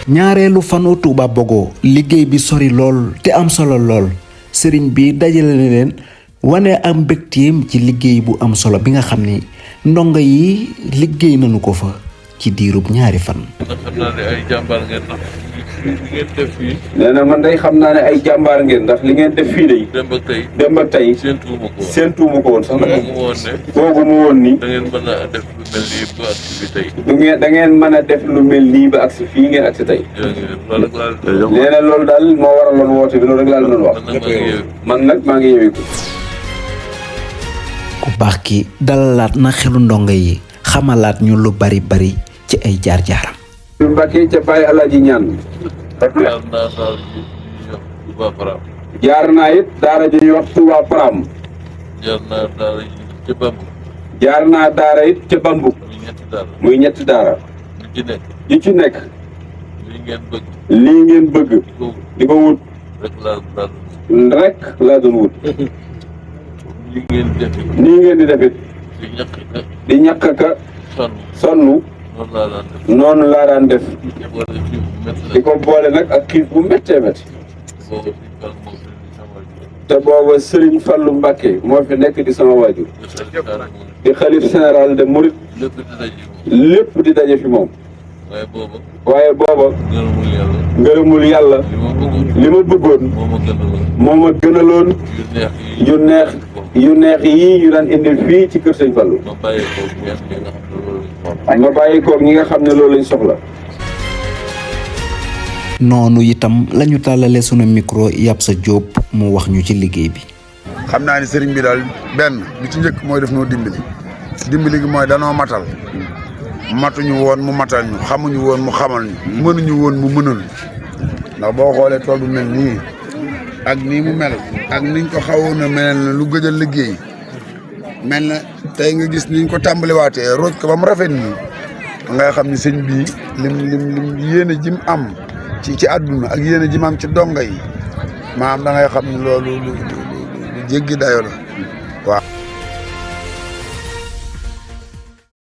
ñaareelu fanu Touba Bogo liggéey bi sori lool te am solo lool sëriñ bi dajale na leen wane am mbégteem ci liggéey bu am solo bi nga xam ni ndongo yi liggéey nañu ko fa ci diirub ñaari fan. xam naa ne ay jàmbaar ngeen ndax li ngeen def fii. nee na man day xam naa ne ay jàmbaar ngeen ndax li ngeen def fii day. démb ak tey séentuuma ko woon sax nag. boogu mu woon ni. da ngeen mën a def lu mel nii ba agsi fii tey. da ngeen mën a def lu mel nii ba agsi fii ngeen agsi tey. nee na loolu daal moo waraloon woote bi loolu rek laa doon wax. man nag maa ngi yeewee ko. ku baax ki dalalaat na xelu ndongo yi xamalaat ñu lu bari ci ay jaar-jaaram. Mbàkke ca Baye Alaaji ñaan. jaar naa it daara ji ñuy wax Touba Pram. jaar naa daara it ca Bambuk. muy ñetti daara. yi ci nekk. lii ngeen bëgg. di ko wut. rek laa doon wut. nii ngeen di defit di ñàkk ka sonn noonu laa daan def di ko boole nag ak xiif bu méttee métti te booba Serigne Fallou Mbacké moo fi nekk di sama waajur di xalif général de Mouride lépp di daje fi moom waaye booba ngërëmul yàlla li ma bëggoon moo ma gënaloon yu neex yii ñu daan indil fii ci kër Sëñ Fallou ma bàyyi koog ñi nga xam ne loolu lañ soxla. noonu itam lañu tàllale sunu micro yàpp sa Jóob mu wax ñu ci liggéey bi. xam naa ni sëriñ bi daal benn bi ci njëkk mooy def noo dimbali gi mooy danoo matal matuñu woon mu matal ñu xamuñu woon mu xamal ñu mënuñu woon mu mënal ndax boo xoolee tool bu mel nii ak nii mu mel ak niñ ko xawoon a mel na lu gëj a liggéey mel na tey nga gis niñ ko tàmbaliwaatee rooj ko ba mu rafet nii nga xam ni sëñ bii lim yéene jim am ci àdduna ak yéene jim am ci donga yi maanaam da ngay xam ni loolu lu jéggi dayo la waaw